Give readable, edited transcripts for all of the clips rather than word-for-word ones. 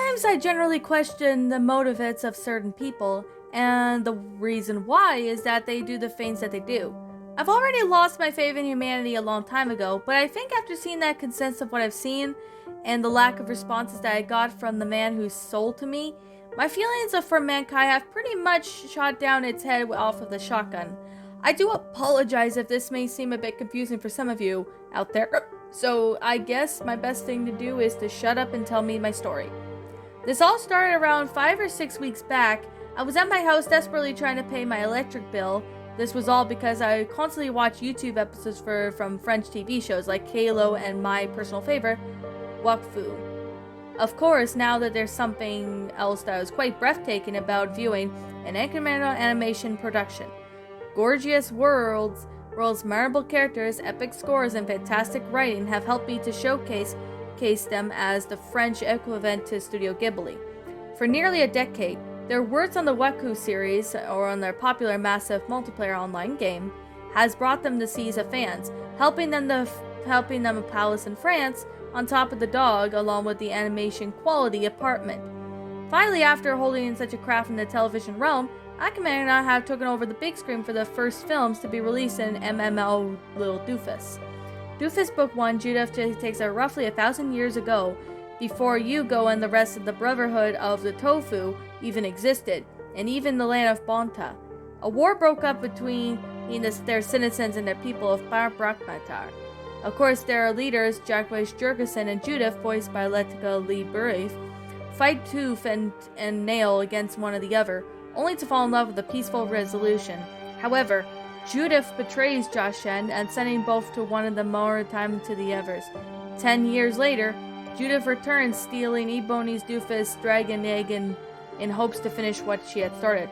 Sometimes I generally question the motives of certain people, and the reason why is that they do the things that they do. I've already lost my faith in humanity a long time ago, but I think after seeing that consensus of what I've seen and the lack of responses that I got from the man who sold to me, my feelings for mankind have pretty much shot down its head off of the shotgun. I do apologize if this may seem a bit confusing for some of you out there, so I guess my best thing to do is to shut up and tell me my story. This all started around 5 or 6 weeks back. I was at my house desperately trying to pay my electric bill. This was all because I constantly watch YouTube episodes from French TV shows like Halo and my personal favorite, Wakfu. Of course, now that there's something else that was quite breathtaking about viewing an incremental animation production. Gorgeous worlds, memorable characters, epic scores, and fantastic writing have helped me to showcase them as the French equivalent to Studio Ghibli. For nearly a decade, their works on the Wakfu series, or on their popular massive multiplayer online game, has brought them the seas of fans, helping them a palace in France on top of the dog, along with the animation quality apartment. Finally, after holding such a craft in the television realm, Akame and I have taken over the big screen for the first films to be released in MMO Little Doofus. Doofus Book 1 Judith takes roughly 1,000 years ago, before Yugo and the rest of the Brotherhood of the Tofu even existed, and even the land of Bonta. A war broke up between their citizens and their people of Brakmatar. Of course, their leaders, Jacques Jurgensen and Judith, voiced by Letica Lee Burif, fight tooth and nail against one or the other, only to fall in love with a peaceful resolution. However, Judith betrays Joshen and sending both to one of them more time to the others. 10 years later, Judith returns, stealing Ebony's doofus dragon egg in hopes to finish what she had started.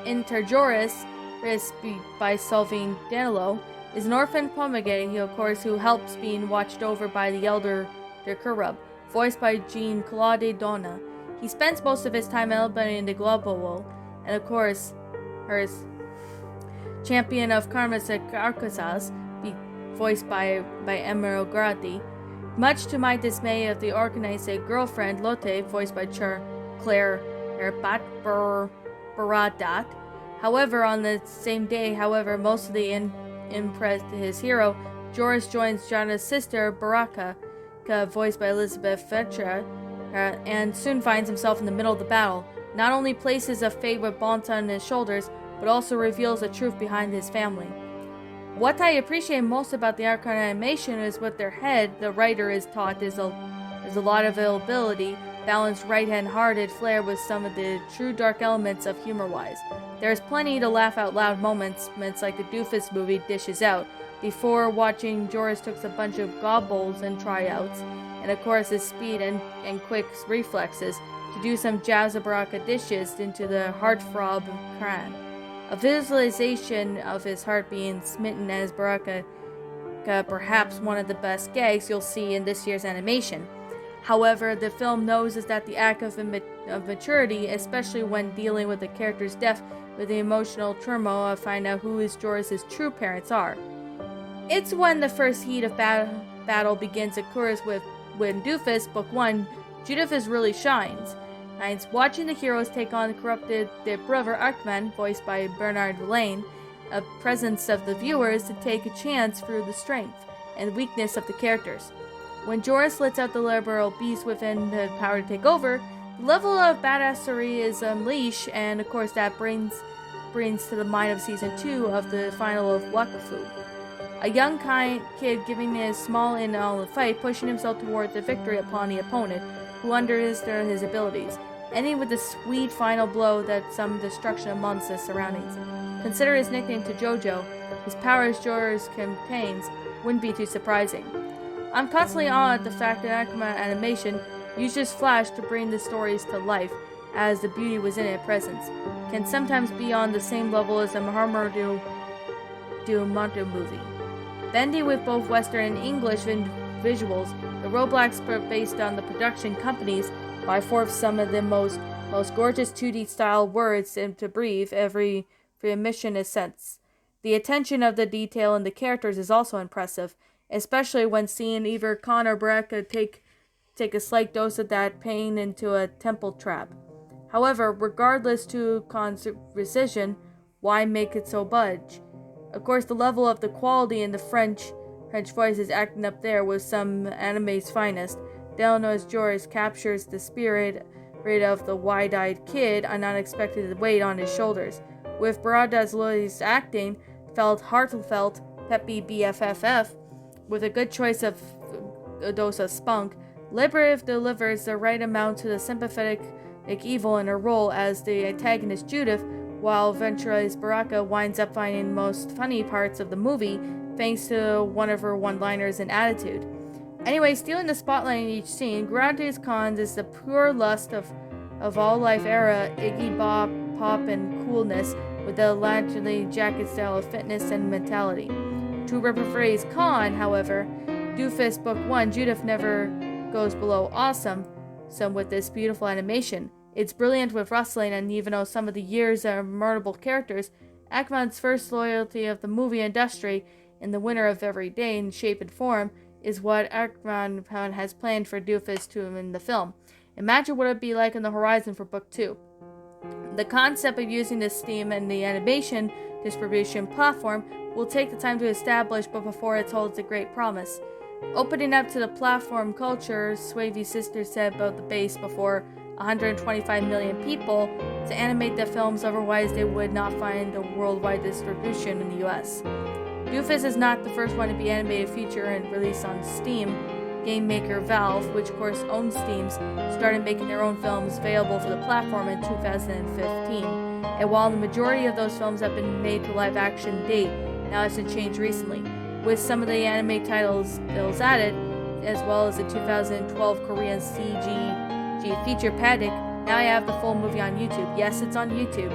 Interjoris, by Solving Danilo, is an orphan pomegate, of course, who helps being watched over by the elder Dirkurub, voiced by Jean-Claude Donna. He spends most of his time elevating the global, and of course, her champion of Karmas Arcasas, voiced by Emerald Grati. Much to my dismay of the organized girlfriend Lotte, voiced by Claire Erbat Baradat. However, on the same day, mostly impressed his hero, Joris joins Jonah's sister Baraka, voiced by Elizabeth Fetra, and soon finds himself in the middle of the battle. Not only places a fate with Bonta on his shoulders, but also reveals the truth behind his family. What I appreciate most about the art animation is with their head, the writer is taught is a lot of ability, balanced right-hand-hearted flair with some of the true dark elements of humor-wise. There's plenty to laugh out loud moments like the Doofus movie dishes out. Before watching, Joris took a bunch of gobbles and tryouts, and of course his speed and quick reflexes to do some Jazzabaraka dishes into the heartthrob Kran. A visualization of his heart being smitten as Baraka, perhaps one of the best gags you'll see in this year's animation. However, the film knows is that the act of maturity, especially when dealing with the character's death with the emotional turmoil of finding out who Joris's true parents are. It's when the first heat of battle begins occurs when Doofus, Book 1, Judith really shines. Watching the heroes take on their brother Arkman, voiced by Bernard Lane, a presence of the viewers to take a chance through the strength and weakness of the characters. When Joris lets out the liberal beast within the power to take over, the level of badassery is unleashed, and of course that brings to the mind of Season 2 of the final of Wakafu. A young kid giving a small and all fight, pushing himself towards the victory upon the opponent, who understood his abilities, ending with a sweet final blow that some destruction amongst his surroundings. Consider his nickname to Jojo, his powers Joris contains, wouldn't be too surprising. I'm constantly awed at the fact that Akuma Animation uses Flash to bring the stories to life, as the beauty was in its presence, can sometimes be on the same level as a Mahamudu Monto movie. Bending with both Western and English visuals, the Roblox based on the production companies by forth some of the most gorgeous 2D style words to breathe every emission is sense. The attention of the detail in the characters is also impressive, especially when seeing either Khan or Baraka take a slight dose of that pain into a temple trap. However, regardless to Khan's precision, why make it so budge? Of course, the level of the quality in the French voices acting up there was some anime's finest. Delano's Joris captures the spirit of the wide-eyed kid, an unexpected weight on his shoulders. With Barada's acting, felt heartfelt, peppy BFFF, with a good choice of a dose of spunk, Liberative delivers the right amount to the sympathetic evil in her role as the antagonist Judith, while Ventura's Baraka winds up finding most funny parts of the movie thanks to one of her one-liners and attitude. Anyway, stealing the spotlight in each scene, Grandes Cons is the pure lust of all life era Iggy pop and coolness with the legendary jacket style of fitness and mentality. To rephrase Khan, however, Doofus Book 1, Judith never goes below awesome, some with this beautiful animation. It's brilliant with rustling, and even though some of the years are memorable characters, Ackman's first loyalty of the movie industry in the winner of every day in shape and form is what Ackman has planned for Doofus to him in the film. Imagine what it'd be like on the horizon for Book 2. The concept of using this theme and the animation distribution platform will take the time to establish, but before it holds a great promise. Opening up to the platform culture, Swavey Sisters said about the base before 125 million people to animate the films, otherwise they would not find a worldwide distribution in the US. Doofus is not the first one to be animated feature and released on Steam. Game maker Valve, which of course owns Steam, started making their own films available for the platform in 2015. And while the majority of those films have been made to live action date, now it's been changed recently, with some of the anime titles added, as well as the 2012 Korean CG feature Paddock. Now I have the full movie on YouTube. Yes, it's on YouTube.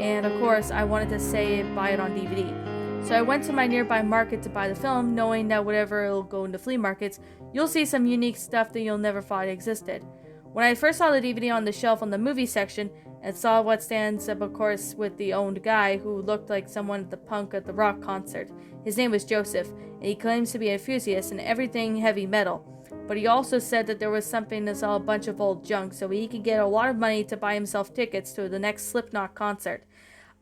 And of course, I wanted to say buy it on DVD. So I went to my nearby market to buy the film, knowing that whatever it'll go into flea markets, you'll see some unique stuff that you'll never thought existed. When I first saw the DVD on the shelf on the movie section, and saw what stands up, of course, with the owned guy who looked like someone at the punk at the rock concert. His name was Joseph, and he claims to be an enthusiast in everything heavy metal. But he also said that there was something to sell a bunch of old junk, so he could get a lot of money to buy himself tickets to the next Slipknot concert.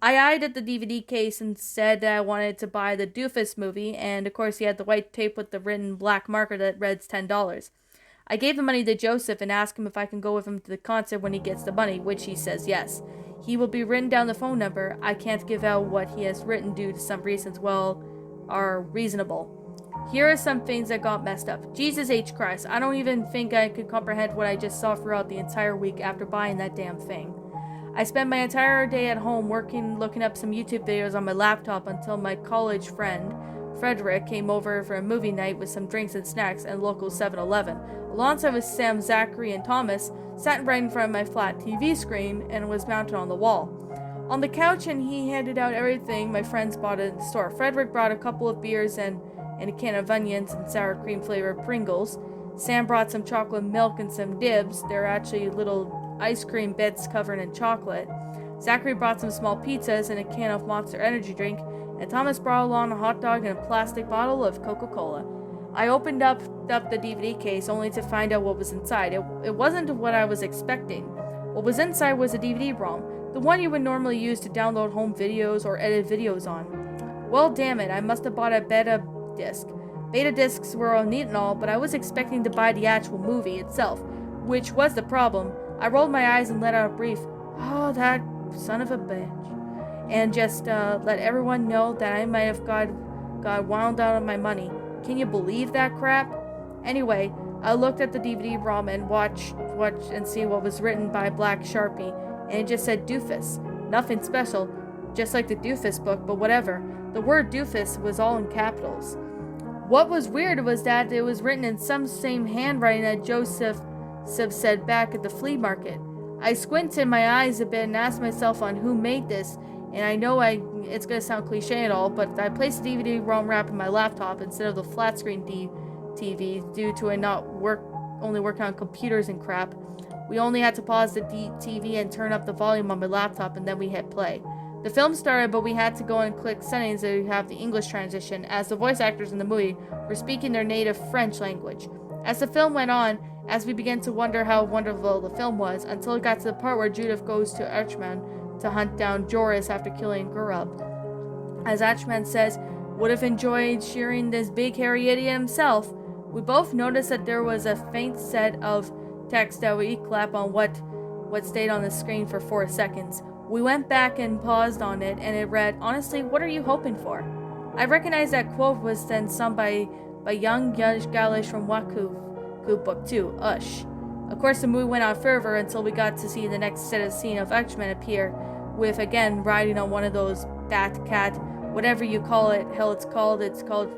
I eyed at the DVD case and said that I wanted to buy the Doofus movie, and of course he had the white tape with the written black marker that reads $10. I gave the money to Joseph and asked him if I can go with him to the concert when he gets the money, which he says yes. He will be written down the phone number. I can't give out what he has written due to some reasons, are reasonable. Here are some things that got messed up. Jesus H. Christ, I don't even think I could comprehend what I just saw throughout the entire week after buying that damn thing. I spent my entire day at home looking up some YouTube videos on my laptop until my college friend, Frederick, came over for a movie night with some drinks and snacks at local 7-Eleven. Alongside with Sam, Zachary, and Thomas, sat right in front of my flat TV screen and was mounted on the wall. On the couch, and he handed out everything my friends bought at the store. Frederick brought a couple of beers and a can of onions and sour cream flavored Pringles. Sam brought some chocolate milk and some dibs. They're actually little ice cream bits covered in chocolate. Zachary brought some small pizzas and a can of Monster Energy drink, and Thomas brought along a hot dog and a plastic bottle of Coca-Cola. I opened up the DVD case only to find out what was inside. It wasn't what I was expecting. What was inside was a DVD-ROM, the one you would normally use to download home videos or edit videos on. Well, damn it, I must have bought a beta disc. Beta discs were all neat and all, but I was expecting to buy the actual movie itself, which was the problem. I rolled my eyes and let out a brief, "Oh, that son of a bitch," and just let everyone know that I might have got wound out of my money. Can you believe that crap? Anyway, I looked at the DVD-ROM and watched and see what was written by Black Sharpie, and it just said Doofus. Nothing special, just like the Doofus book, but whatever. The word Doofus was all in capitals. What was weird was that it was written in some same handwriting that Joseph said back at the flea market. I squinted my eyes a bit and asked myself on who made this, and I know it's going to sound cliche and all, but I placed the DVD-ROM wrap in my laptop instead of the flat screen TV due to it only working on computers and crap. We only had to pause the TV and turn up the volume on my laptop, and then we hit play. The film started, but we had to go and click settings to have the English transition, as the voice actors in the movie were speaking their native French language. As the film went on, as we began to wonder how wonderful the film was, until it got to the part where Judith goes to Archman to hunt down Joris after killing Gurub. As Archman says, would have enjoyed shearing this big hairy idiot himself. We both noticed that there was a faint set of text that we clap on what stayed on the screen for 4 seconds. We went back and paused on it, and it read, "Honestly, what are you hoping for?" I recognized that quote was then sung by young Galish from Waku Book 2, Ush. Of course, the movie went on further until we got to see the next set of scene of Archman appear, with, again, riding on one of those bat cat, whatever you call it, hell it's called,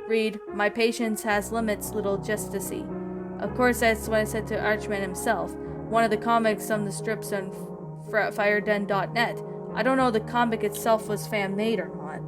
read, "My patience has limits, little justicey." Of course, that's what I said to Archman himself, one of the comics on the strips on fireden.net. I don't know the comic itself was fan-made or not.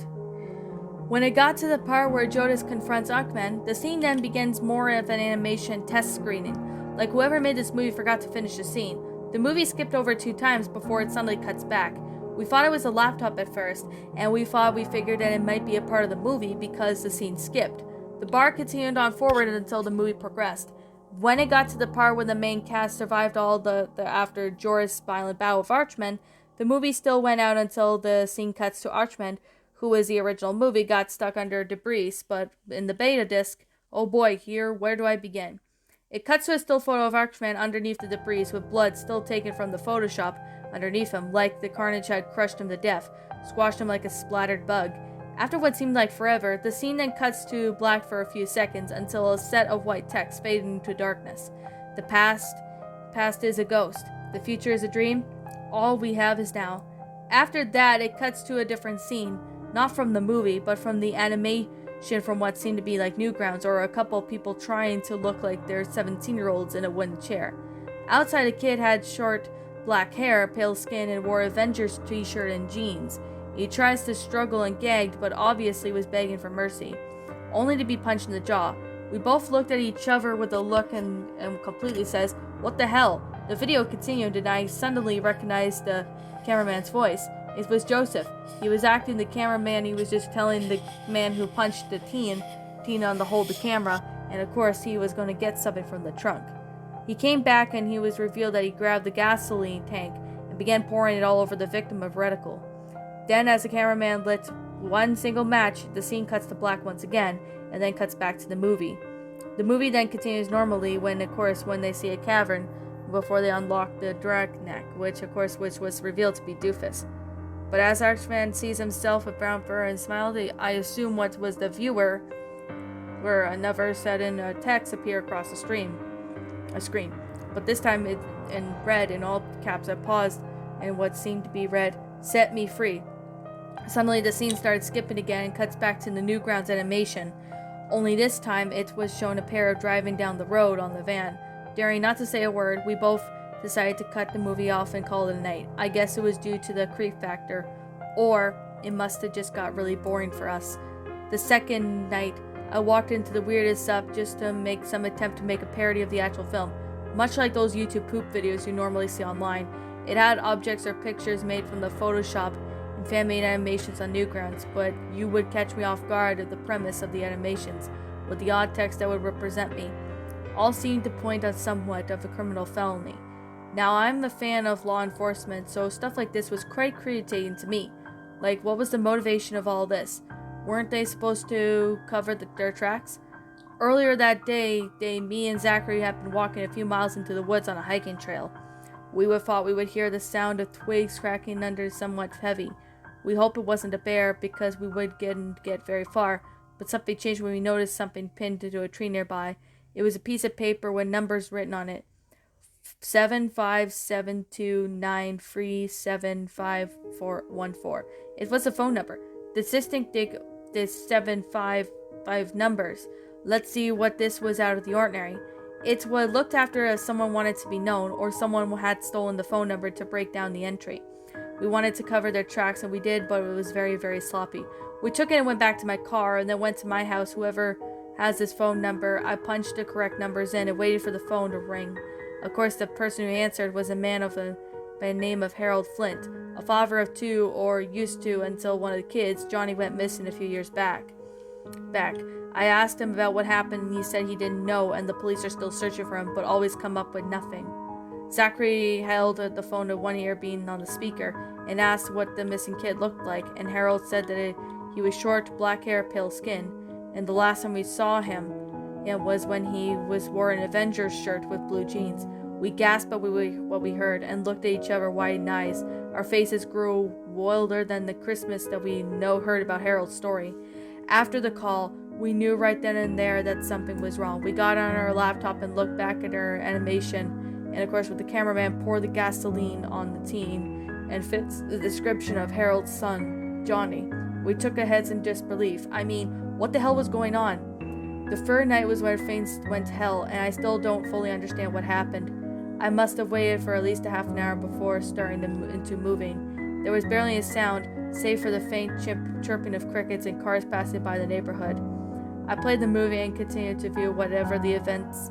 When it got to the part where Jodas confronts Archman, the scene then begins more of an animation test screening, like whoever made this movie forgot to finish the scene. The movie skipped over 2 times before it suddenly cuts back. We thought it was a laptop at first, and we figured that it might be a part of the movie because the scene skipped. The bar continued on forward until the movie progressed. When it got to the part where the main cast survived all the after Joris' violent battle with Archman, the movie still went out until the scene cuts to Archman, who is the original movie, got stuck under debris, but in the beta disc, oh boy, where do I begin? It cuts to a still photo of Archman underneath the debris with blood still taken from the Photoshop underneath him, like the carnage had crushed him to death, squashed him like a splattered bug. After what seemed like forever, the scene then cuts to black for a few seconds until a set of white text faded into darkness. The past is a ghost. The future is a dream. All we have is now. After that, it cuts to a different scene, not from the movie, but from the animation from what seemed to be like Newgrounds, or a couple of people trying to look like they're 17-year-olds in a wooden chair. Outside, a kid had short black hair, pale skin, and wore Avengers t-shirt and jeans. He tries to struggle and gagged, but obviously was begging for mercy, only to be punched in the jaw. We both looked at each other with a look and completely says, "What the hell?" The video continued, and I suddenly recognized the cameraman's voice. It was Joseph. He was acting the cameraman. He was just telling the man who punched the teen on to hold the camera, and of course he was going to get something from the trunk. He came back, and he was revealed that he grabbed the gasoline tank and began pouring it all over the victim of reticle. Then, as the cameraman lit one single match, the scene cuts to black once again, and then cuts back to the movie. The movie then continues normally when they see a cavern before they unlock the Dragneck, which was revealed to be Doofus. But as Archman sees himself with brown fur and smiled, I assume what was the viewer, where another said in a text appear across the screen. But this time it in red in all caps. I paused, and what seemed to be read, "Set me free." Suddenly the scene started skipping again and cuts back to the Newgrounds animation. Only this time it was shown a pair of driving down the road on the van. Daring not to say a word, we both decided to cut the movie off and call it a night. I guess it was due to the creep factor, or it must have just got really boring for us. The second night, I walked into the weirdest stuff just to make some attempt to make a parody of the actual film. Much like those YouTube poop videos you normally see online, it had objects or pictures made from the Photoshop and fan-made animations on Newgrounds, but you would catch me off guard at the premise of the animations, with the odd text that would represent me. All seemed to point at somewhat of a criminal felony. Now, I'm a fan of law enforcement, so stuff like this was quite irritating to me. Like, what was the motivation of all this? Weren't they supposed to cover their tracks? Earlier that day, me and Zachary had been walking a few miles into the woods on a hiking trail. We thought we would hear the sound of twigs cracking under somewhat heavy. We hoped it wasn't a bear because we would get very far, but something changed when we noticed something pinned to a tree nearby. It was a piece of paper with numbers written on it. 75729375414. It was a phone number. This 755 numbers. Let's see what this was out of the ordinary. It's what looked after as someone wanted to be known, or someone had stolen the phone number to break down the entry. We wanted to cover their tracks, and we did, but it was very, very sloppy. We took it and went back to my car, and then went to my house. Whoever has this phone number, I punched the correct numbers in and waited for the phone to ring. Of course, the person who answered was a man by the name of Harold Flint, a father of 2, or used to until one of the kids, Johnny, went missing a few years back. I asked him about what happened and he said he didn't know and the police are still searching for him but always come up with nothing. Zachary held the phone to one ear being on the speaker and asked what the missing kid looked like, and Harold said that he was short, black hair, pale skin, and the last time we saw him was when he wore an Avengers shirt with blue jeans. We gasped at what we heard and looked at each other wide eyes. Our faces grew wilder than the Christmas that we heard about Harold's story. After the call, we knew right then and there that something was wrong. We got on our laptop and looked back at our animation, and of course with the cameraman poured the gasoline on the teen and fits the description of Harold's son, Johnny. We took our heads in disbelief. I mean, what the hell was going on? The third night was when things went to hell, and I still don't fully understand what happened. I must have waited for at least a half an hour before starting into moving. There was barely a sound, save for the faint chirping of crickets and cars passing by the neighborhood. I played the movie and continued to view whatever the events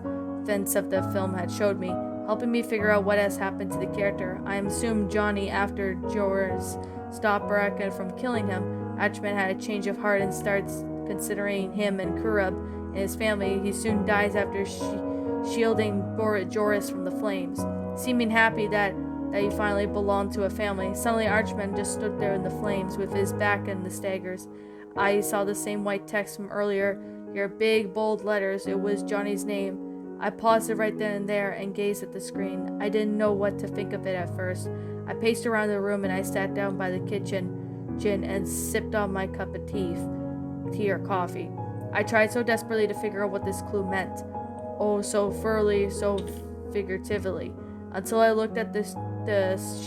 of the film had showed me, helping me figure out what has happened to the character. I assumed Johnny, after Joris stopped Baraka from killing him, Achman had a change of heart and starts considering him and Kurub and his family. He soon dies after shielding Joris from the flames. Seeming happy that he finally belonged to a family, suddenly Archman just stood there in the flames with his back in the staggers. I saw the same white text from earlier, here, big bold letters. It was Johnny's name. I paused it right then and there and gazed at the screen. I didn't know what to think of it at first. I paced around the room and I sat down by the kitchen and sipped on my cup of tea or coffee. I tried so desperately to figure out what this clue meant. Oh, so thoroughly, so figuratively, until I looked at the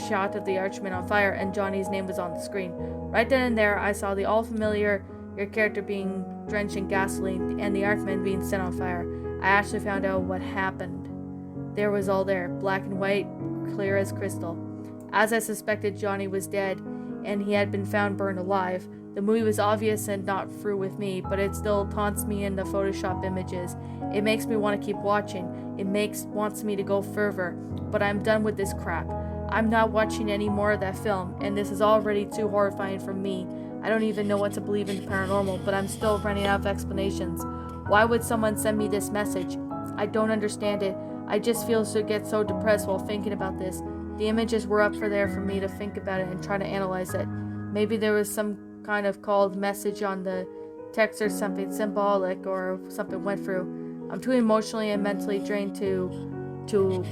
shot of the Archman on fire and Johnny's name was on the screen. Right then and there, I saw the all-familiar character being drenched in gasoline and the Archman being set on fire. I actually found out what happened. There was all there, black and white, clear as crystal. As I suspected, Johnny was dead, and he had been found burned alive. The movie was obvious and not through with me, but it still taunts me in the Photoshop images. It makes me want to keep watching. It wants me to go further, but I'm done with this crap. I'm not watching any more of that film, and this is already too horrifying for me. I don't even know what to believe in the paranormal, but I'm still running out of explanations. Why would someone send me this message? I don't understand it. I just get so depressed while thinking about this. The images were up there for me to think about it and try to analyze it. Maybe there was some kind of called message on the text or something symbolic or something went through. I'm too emotionally and mentally drained to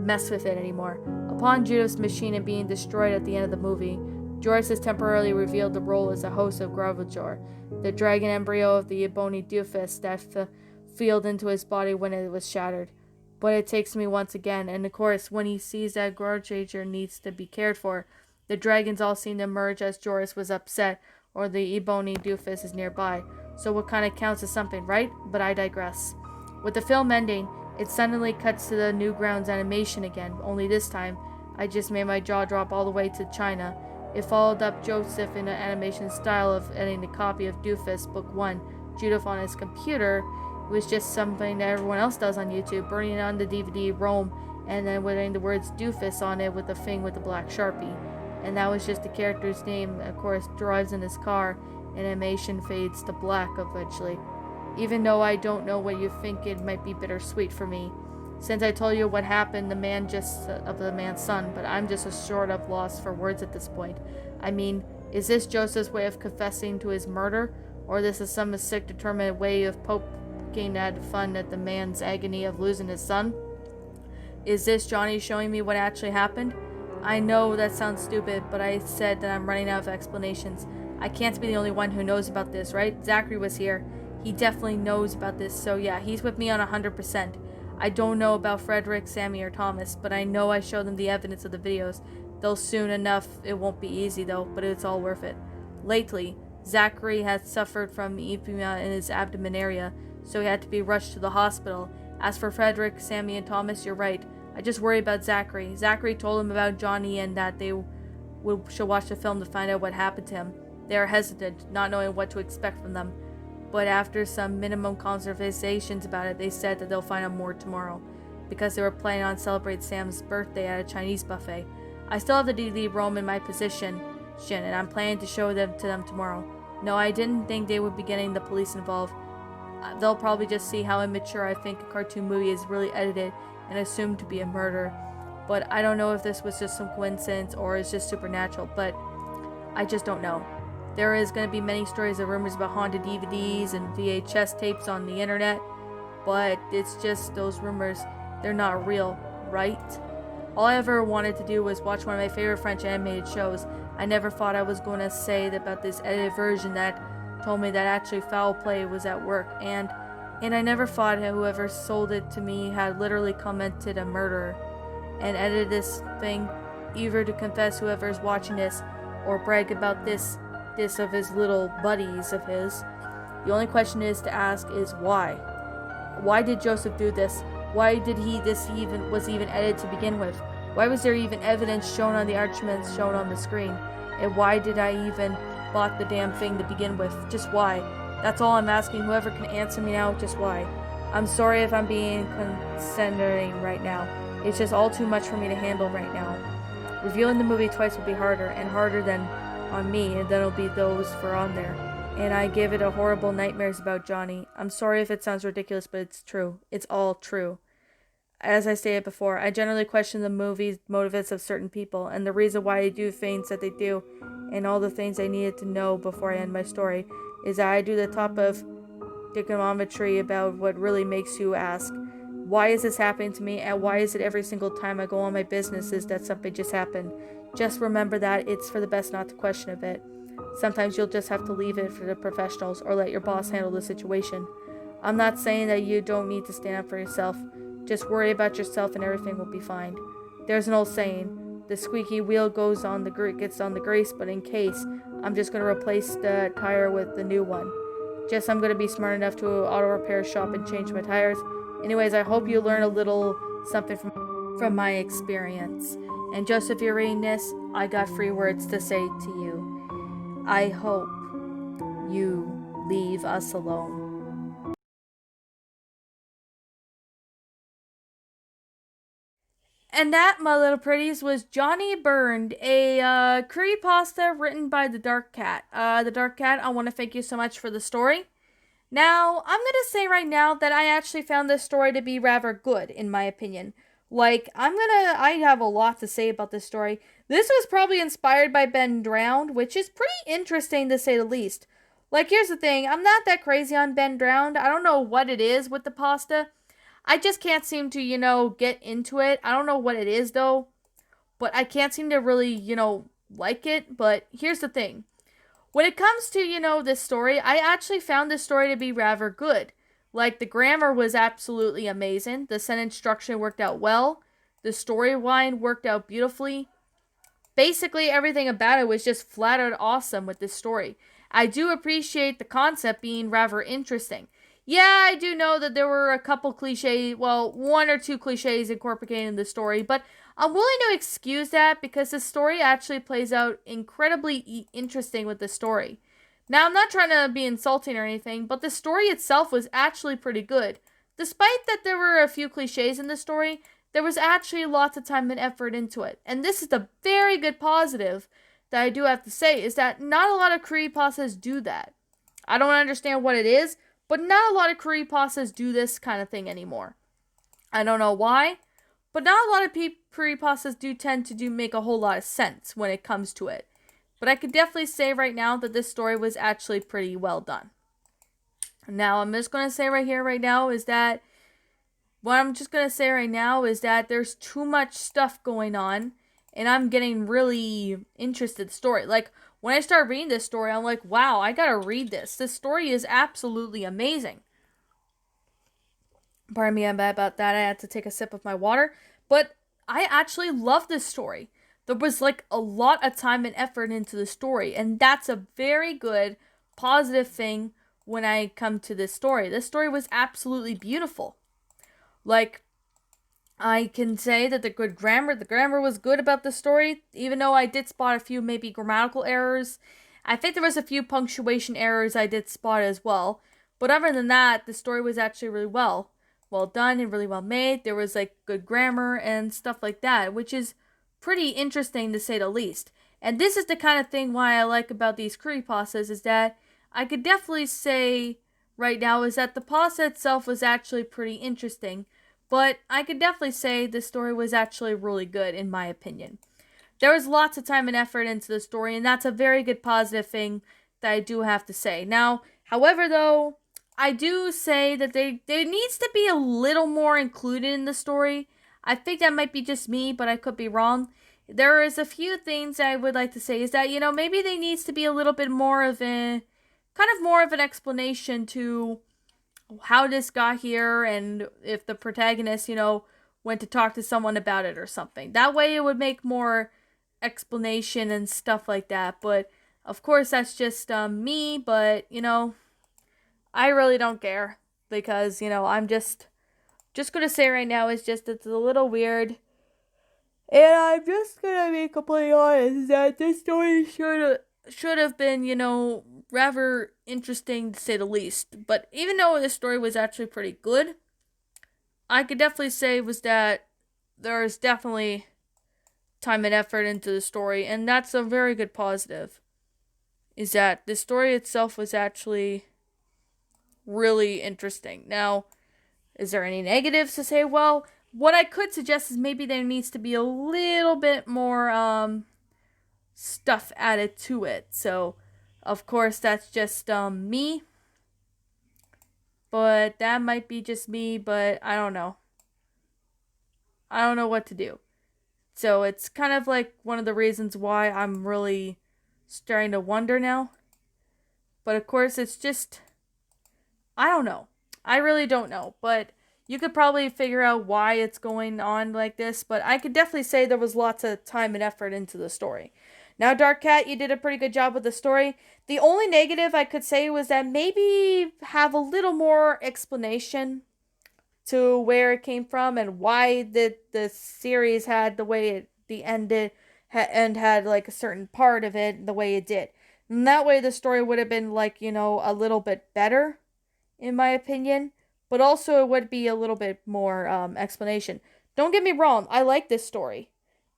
mess with it anymore. Upon Judith's machine and being destroyed at the end of the movie, Joris has temporarily revealed the role as a host of Gravajor, the dragon embryo of the Ebony doofus that filled into his body when it was shattered. But it takes me once again, and of course, when he sees that Gravajor needs to be cared for, the dragons all seem to emerge as Joris was upset, or the Ebony doofus is nearby. So what kind of counts as something, right? But I digress. With the film ending, it suddenly cuts to the Newgrounds animation again, only this time, I just made my jaw drop all the way to China. It followed up Joseph in an animation style of editing a copy of Doofus Book 1, Judith on his computer. It was just something that everyone else does on YouTube, burning it on the DVD ROM, and then putting the words Doofus on it with the thing with the black Sharpie. And that was just the character's name. Of course, drives in his car, and animation fades to black eventually. Even though I don't know what you think, it might be bittersweet for me. Since I told you what happened, the man's son, but I'm just a short of loss for words at this point. I mean, is this Joseph's way of confessing to his murder, or this is some sick, determined way of poking at fun at the man's agony of losing his son? Is this Johnny showing me what actually happened? I know that sounds stupid, but I said that I'm running out of explanations. I can't be the only one who knows about this, right? Zachary was here. He definitely knows about this, so yeah, he's with me on 100%. I don't know about Frederick, Sammy, or Thomas, but I know I showed them the evidence of the videos. They'll soon enough. It won't be easy though, but it's all worth it. Lately, Zachary had suffered from edema in his abdomen area, so he had to be rushed to the hospital. As for Frederick, Sammy, and Thomas, you're right. I just worry about Zachary. Zachary told him about Johnny and that they should watch the film to find out what happened to him. They are hesitant, not knowing what to expect from them. But after some minimum conversations about it, they said that they'll find out more tomorrow, because they were planning on celebrating Sam's birthday at a Chinese buffet. I still have the DVD ROM in my possession, and I'm planning to show them to them tomorrow. No, I didn't think they would be getting the police involved. they'll probably just see how immature I think a cartoon movie is really edited and assumed to be a murder. But I don't know if this was just some coincidence or is just supernatural, but I just don't know. There is going to be many stories and rumors about haunted DVDs and VHS tapes on the internet, but it's just those rumors. They're not real, right? All I ever wanted to do was watch one of my favorite French animated shows. I never thought I was going to say about this edited version that told me that actually foul play was at work, and I never thought whoever sold it to me had literally commented a murder and edited this thing either to confess whoever's watching this or brag about this of his little buddies of his. The only question is to ask is why? Why did Joseph do this? Why did this was even edited to begin with? Why was there even evidence shown on the arguments shown on the screen? And why did I even bought the damn thing to begin with? Just why? That's all I'm asking. Whoever can answer me now, just why? I'm sorry if I'm being condescending right now. It's just all too much for me to handle right now. Reviewing the movie twice will be harder, and harder than on me, and then it'll be those for on there. And I give it a horrible nightmares about Johnny. I'm sorry if it sounds ridiculous, but it's true. It's all true. As I stated before, I generally question the movie's motives of certain people, and the reason why they do things that they do, and all the things I needed to know before I end my story, is that I do the top of trigonometry about what really makes you ask, why is this happening to me, and why is it every single time I go on my businesses that something just happened? Just remember that it's for the best not to question a bit. Sometimes you'll just have to leave it for the professionals or let your boss handle the situation. I'm not saying that you don't need to stand up for yourself. Just worry about yourself and everything will be fine. There's an old saying, the squeaky wheel gets on the grease, but in case, I'm just going to replace the tire with the new one. I'm going to be smart enough to an auto repair shop and change my tires. Anyways, I hope you learn a little something from my experience. And Joseph, if you're reading this, I got 3 words to say to you. I hope you leave us alone. And that, my little pretties, was Johnny Burned, a creepypasta written by The Dark Cat. The Dark Cat, I want to thank you so much for the story. Now, I'm going to say right now that I actually found this story to be rather good, in my opinion. I have a lot to say about this story. This was probably inspired by Ben Drowned, which is pretty interesting to say the least. Here's the thing, I'm not that crazy on Ben Drowned. I don't know what it is with the pasta. I just can't seem to, get into it. I don't know what it is, though. But I can't seem to really, like it. But here's the thing. When it comes to, this story, I actually found this story to be rather good. The grammar was absolutely amazing. The sentence structure worked out well. The storyline worked out beautifully. Basically, everything about it was just flat out awesome with this story. I do appreciate the concept being rather interesting. Yeah, I do know that there were a couple cliches, well, 1 or 2 cliches incorporated in the story, but I'm willing to excuse that because the story actually plays out incredibly interesting with the story. Now, I'm not trying to be insulting or anything, but the story itself was actually pretty good. Despite that there were a few cliches in the story, there was actually lots of time and effort into it. And this is the very good positive that I do have to say, is that not a lot of creepypastas do that. I don't understand what it is, but not a lot of creepypastas do this kind of thing anymore. I don't know why, but not a lot of creepypastas do tend to make a whole lot of sense when it comes to it. But I could definitely say right now that this story was actually pretty well done. Now, I'm just going to say right now is that there's too much stuff going on, and I'm getting really interested in the story. When I start reading this story, I'm like, wow, I gotta read this. This story is absolutely amazing. Pardon me about that. I had to take a sip of my water. But I actually love this story. There was a lot of time and effort into the story. And that's a very good, positive thing when I come to this story. This story was absolutely beautiful. I can say that the grammar was good about the story, even though I did spot a few maybe grammatical errors. I think there was a few punctuation errors I did spot as well. But other than that, the story was actually really well done and really well made. There was good grammar and stuff like that, which is pretty interesting to say the least. And this is the kind of thing why I like about these creepypastas is that I could definitely say right now is that the pasta itself was actually pretty interesting, but I could definitely say the story was actually really good in my opinion. There was lots of time and effort into the story, and that's a very good positive thing that I do have to say. Now, however, though, I do say that there needs to be a little more included in the story. I think that might be just me, but I could be wrong. There is a few things I would like to say is that, maybe there needs to be a little bit more of more of an explanation to how this got here and if the protagonist, went to talk to someone about it or something. That way it would make more explanation and stuff like that. But of course, that's just me. But I really don't care because I'm just gonna say right now it's a little weird, and I'm just gonna be completely honest that this story should have been rather interesting to say the least. But even though this story was actually pretty good, I could definitely say was that there's definitely time and effort into the story, and that's a very good positive. Is that the story itself was actually really interesting. Now, is there any negatives to say? Well, what I could suggest is maybe there needs to be a little bit more stuff added to it. So, of course, that's just me. But that might be just me, but I don't know. I don't know what to do. So it's kind of like one of the reasons why I'm really starting to wonder now. But of course, it's just, I don't know. I really don't know. But you could probably figure out why it's going on like this. But I could definitely say there was lots of time and effort into the story. Now, Dark Cat, you did a pretty good job with the story. The only negative I could say was that maybe have a little more explanation to where it came from and why the series had the way the ended and had like a certain part of it the way it did. And that way the story would have been like, a little bit better in my opinion, but also it would be a little bit more explanation. Don't get me wrong, I like this story.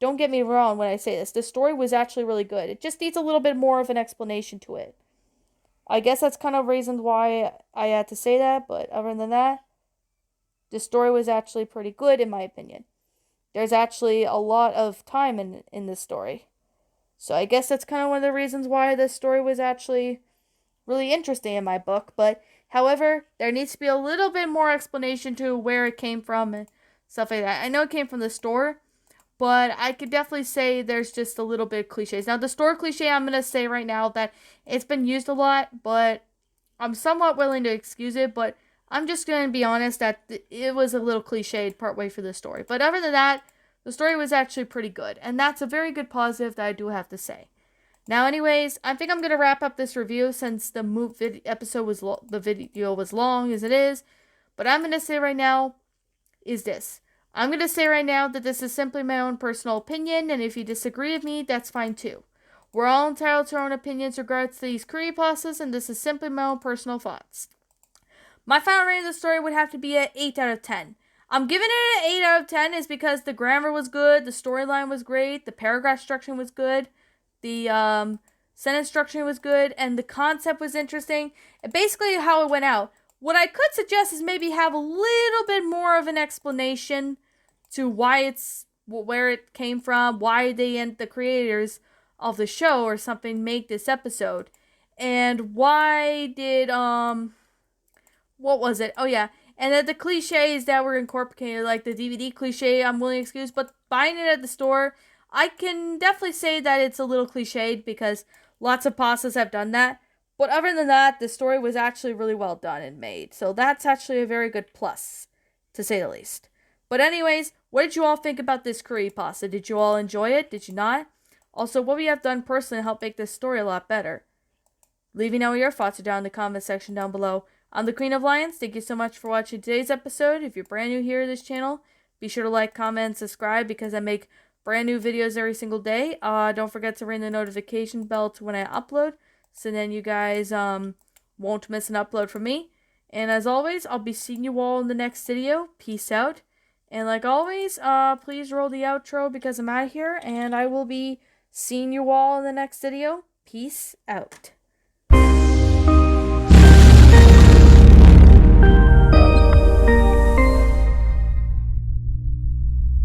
Don't get me wrong when I say this. This story was actually really good. It just needs a little bit more of an explanation to it. I guess that's kind of reasons why I had to say that, but other than that, the story was actually pretty good in my opinion. There's actually a lot of time in this story. So I guess that's kind of one of the reasons why this story was actually really interesting in my book. But however, there needs to be a little bit more explanation to where it came from and stuff like that. I know it came from the store, but I could definitely say there's just a little bit of cliches. Now, the store cliche, I'm going to say right now that it's been used a lot, but I'm somewhat willing to excuse it, but I'm just going to be honest that it was a little cliched partway through the story. But other than that, the story was actually pretty good, and that's a very good positive that I do have to say. Now, anyways, I think I'm going to wrap up this review since the the video was long as it is. But I'm going to say right now is this. I'm going to say right now that this is simply my own personal opinion, and if you disagree with me, that's fine too. We're all entitled to our own opinions regards to these creepypastas, and this is simply my own personal thoughts. My final rating of the story would have to be an 8 out of 10. I'm giving it an 8 out of 10 is because the grammar was good, the storyline was great, the paragraph structure was good, the sentence structure was good, and the concept was interesting, and basically how it went out. What I could suggest is maybe have a little bit more of an explanation to where it came from, why they and the creators of the show or something make this episode, and why did what was it? Oh yeah, and then the cliches that were incorporated, like the DVD cliche, I'm willing to excuse, but buying it at the store, I can definitely say that it's a little cliched because lots of pastas have done that. But other than that, the story was actually really well done and made. So that's actually a very good plus, to say the least. But anyways, what did you all think about this curry pasta? Did you all enjoy it? Did you not? Also, what would you have done personally to help make this story a lot better? Leave me know what your thoughts are down in the comment section down below. I'm the Queen of Lions. Thank you so much for watching today's episode. If you're brand new here to this channel, be sure to like, comment, and subscribe because I make brand new videos every single day. Don't forget to ring the notification bell to when I upload, so then you guys won't miss an upload from me. And as always, I'll be seeing you all in the next video. Peace out. And like always, please roll the outro because I'm out of here, and I will be seeing you all in the next video. Peace out.